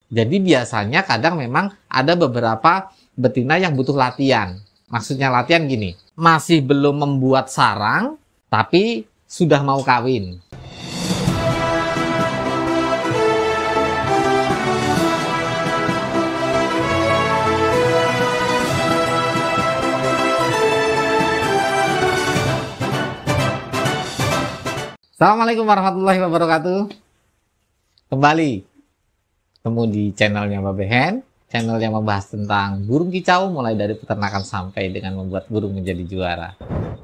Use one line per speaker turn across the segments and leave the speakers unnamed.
Jadi biasanya kadang memang ada beberapa betina yang butuh latihan. Maksudnya latihan gini, masih belum membuat sarang, tapi sudah mau kawin. Assalamualaikum warahmatullahi wabarakatuh. Kembali ketemu di channelnya Mbak Behen, channel yang membahas tentang burung kicau mulai dari peternakan sampai dengan membuat burung menjadi juara.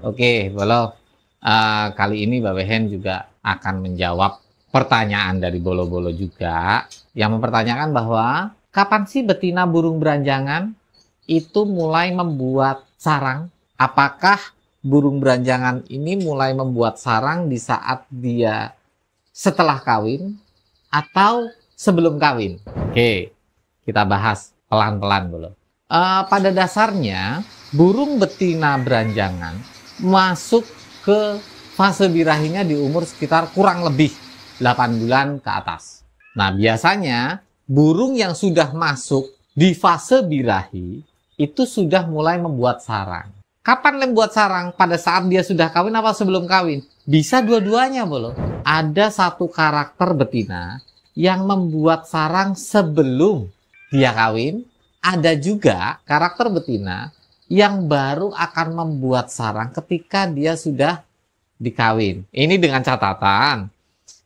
Oke, Bolo, kali ini Mbak Behen juga akan menjawab pertanyaan dari Bolo-Bolo juga yang mempertanyakan bahwa kapan sih betina burung beranjangan itu mulai membuat sarang? Apakah burung beranjangan ini mulai membuat sarang di saat dia setelah kawin atau sebelum kawin? Oke, kita bahas pelan-pelan dulu. Pada dasarnya, burung betina beranjangan masuk ke fase birahinya di umur sekitar kurang lebih 8 bulan ke atas. Nah, biasanya burung yang sudah masuk di fase birahi itu sudah mulai membuat sarang. Kapan membuat sarang? Pada saat dia sudah kawin apa sebelum kawin? Bisa dua-duanya, Bolo. Ada satu karakter betina yang membuat sarang sebelum dia kawin. Ada juga karakter betina yang baru akan membuat sarang ketika dia sudah dikawin. Ini dengan catatan,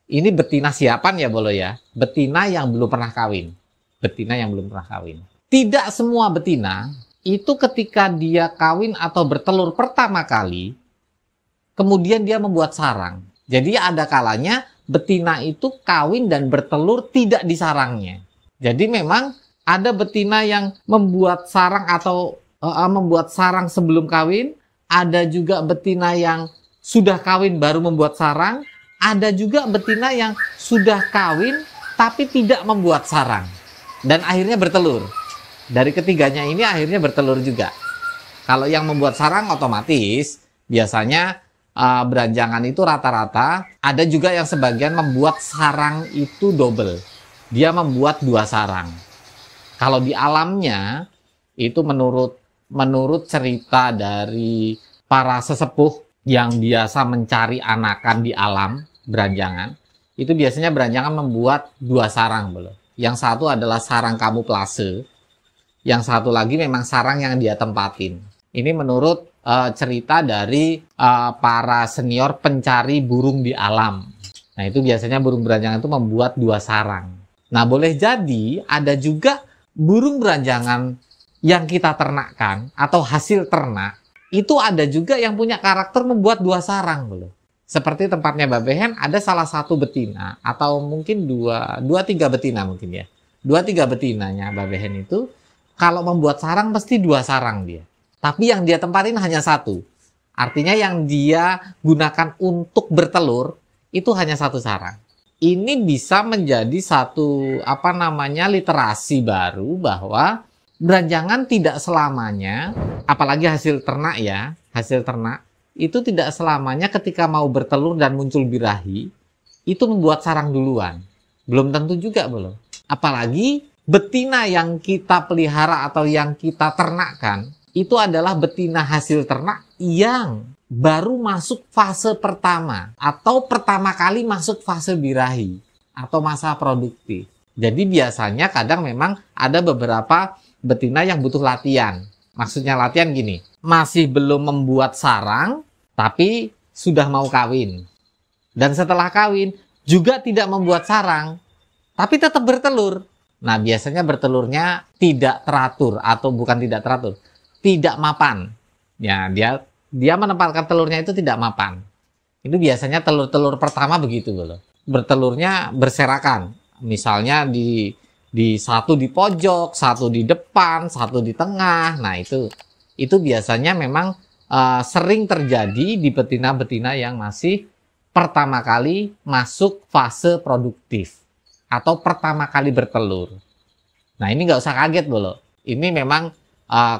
ini betina siapan ya, Bolo ya? Betina yang belum pernah kawin. Betina yang belum pernah kawin. Tidak semua betina itu ketika dia kawin atau bertelur pertama kali, kemudian dia membuat sarang. Jadi ada kalanya betina itu kawin dan bertelur tidak di sarangnya. Jadi memang ada betina yang membuat sarang atau membuat sarang sebelum kawin. Ada juga betina yang sudah kawin baru membuat sarang. Ada juga betina yang sudah kawin tapi tidak membuat sarang. Dan akhirnya bertelur. Dari ketiganya ini akhirnya bertelur juga. Kalau yang membuat sarang otomatis biasanya beranjangan itu rata-rata. Ada juga yang sebagian membuat sarang itu double. Dia membuat 2 sarang. Kalau di alamnya itu menurut cerita dari para sesepuh yang biasa mencari anakan di alam beranjangan, itu biasanya beranjangan membuat 2 sarang. Yang satu adalah sarang kamuflase. Yang satu lagi memang sarang yang dia tempatin. Ini menurut cerita dari para senior pencari burung di alam. Nah, itu biasanya burung beranjangan itu membuat 2 sarang. Nah, boleh jadi ada juga burung beranjangan yang kita ternakkan atau hasil ternak. Itu ada juga yang punya karakter membuat 2 sarang. Seperti tempatnya Mbak Behen ada salah satu betina atau mungkin 2-3 betina mungkin ya. 2-3 betinanya Mbak Behen itu kalau membuat sarang pasti 2 sarang dia. Tapi yang dia tempatin hanya 1. Artinya yang dia gunakan untuk bertelur itu hanya 1 sarang. Ini bisa menjadi satu literasi baru bahwa beranjangan tidak selamanya, apalagi hasil ternak ya, hasil ternak itu tidak selamanya ketika mau bertelur dan muncul birahi itu membuat sarang duluan. Belum tentu juga belum. Apalagi betina yang kita pelihara atau yang kita ternakkan itu adalah betina hasil ternak yang baru masuk fase pertama atau pertama kali masuk fase birahi atau masa produktif. Jadi biasanya kadang memang ada beberapa betina yang butuh latihan. Maksudnya latihan gini, masih belum membuat sarang tapi sudah mau kawin. Dan setelah kawin juga tidak membuat sarang tapi tetap bertelur. Nah, biasanya bertelurnya tidak teratur atau bukan tidak teratur, tidak mapan. Ya, dia menempatkan telurnya itu tidak mapan. Itu biasanya telur-telur pertama begitu loh. Bertelurnya berserakan. Misalnya di satu di pojok, satu di depan, satu di tengah. Nah, itu biasanya memang sering terjadi di betina-betina yang masih pertama kali masuk fase produktif atau pertama kali bertelur. Nah, ini nggak usah kaget Bolo. Ini memang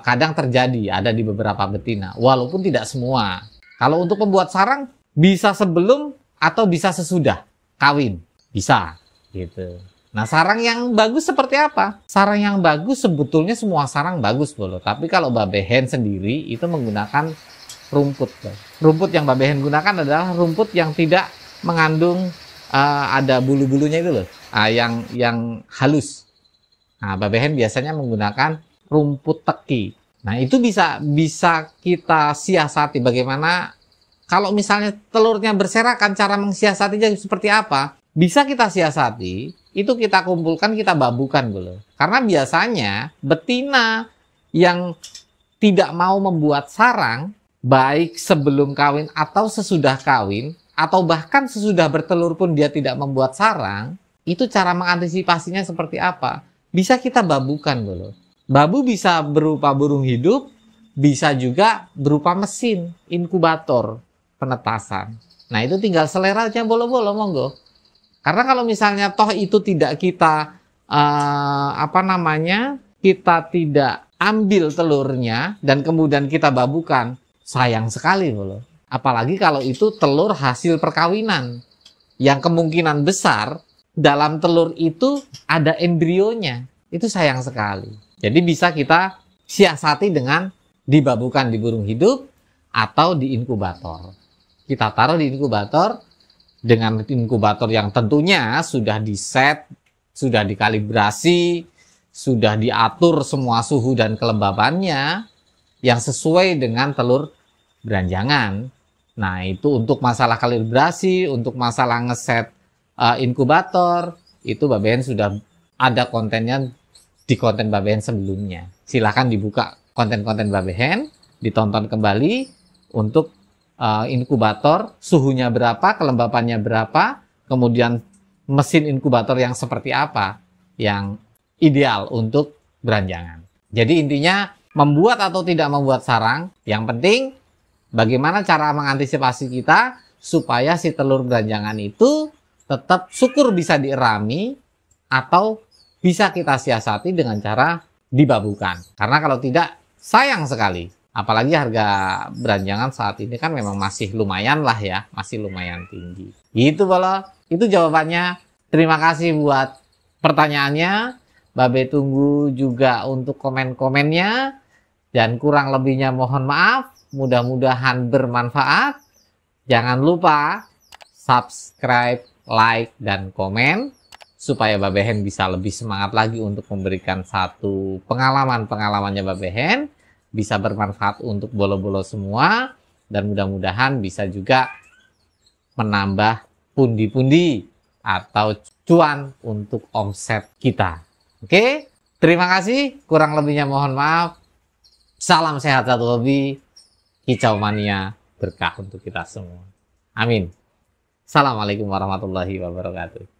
kadang terjadi, ada di beberapa betina. Walaupun tidak semua. Kalau untuk membuat sarang, bisa sebelum atau bisa sesudah kawin. Bisa. Gitu. Nah, sarang yang bagus seperti apa? Sarang yang bagus sebetulnya semua sarang bagus, Bolo. Tapi kalau babehen sendiri itu menggunakan rumput. Rumput yang babehen gunakan adalah rumput yang tidak mengandung ada bulu-bulunya itu loh, yang halus. Nah, babehen biasanya menggunakan rumput teki. Nah, itu bisa kita siasati bagaimana kalau misalnya telurnya berserakan, cara mensiasatinya seperti apa? Bisa kita siasati, itu kita kumpulkan, kita babukan dulu. Karena biasanya betina yang tidak mau membuat sarang, baik sebelum kawin atau sesudah kawin, atau bahkan sesudah bertelur pun dia tidak membuat sarang, itu cara mengantisipasinya seperti apa? Bisa kita babukan dulu. Babu bisa berupa burung hidup, bisa juga berupa mesin, inkubator, penetasan. Nah, itu tinggal selera aja, bolo-bolo, monggo. Karena kalau misalnya toh itu tidak kita kita tidak ambil telurnya dan kemudian kita babukan, sayang sekali loh. Apalagi kalau itu telur hasil perkawinan yang kemungkinan besar dalam telur itu ada embrionya, itu sayang sekali. Jadi bisa kita siasati dengan dibabukan di burung hidup atau di inkubator. Kita taruh di inkubator dengan inkubator yang tentunya sudah diset, sudah dikalibrasi, sudah diatur semua suhu dan kelembabannya yang sesuai dengan telur beranjangan. Nah, itu untuk masalah kalibrasi, untuk masalah ngeset inkubator, itu babehen sudah ada kontennya di konten babehen sebelumnya. Silahkan dibuka konten-konten babehen, ditonton kembali untuk inkubator, suhunya berapa, kelembapannya berapa, kemudian mesin inkubator yang seperti apa yang ideal untuk beranjangan. Jadi intinya membuat atau tidak membuat sarang, yang penting bagaimana cara mengantisipasi kita supaya si telur beranjangan itu tetap syukur bisa dierami atau bisa kita siasati dengan cara dibabukan. Karena kalau tidak, sayang sekali. Apalagi harga beranjangan saat ini kan memang masih lumayan lah ya, masih lumayan tinggi. Gitu Bolo, itu jawabannya. Terima kasih buat pertanyaannya. Babe tunggu juga untuk komen-komennya. Dan kurang lebihnya mohon maaf. Mudah-mudahan bermanfaat. Jangan lupa subscribe, like, dan komen. Supaya babehen bisa lebih semangat lagi untuk memberikan satu pengalaman-pengalamannya babehen. Bisa bermanfaat untuk bolo-bolo semua, dan mudah-mudahan bisa juga menambah pundi-pundi atau cuan untuk omset kita. Oke, terima kasih. Kurang lebihnya mohon maaf. Salam sehat satu hobi. Kicau mania berkah untuk kita semua. Amin. Assalamualaikum warahmatullahi wabarakatuh.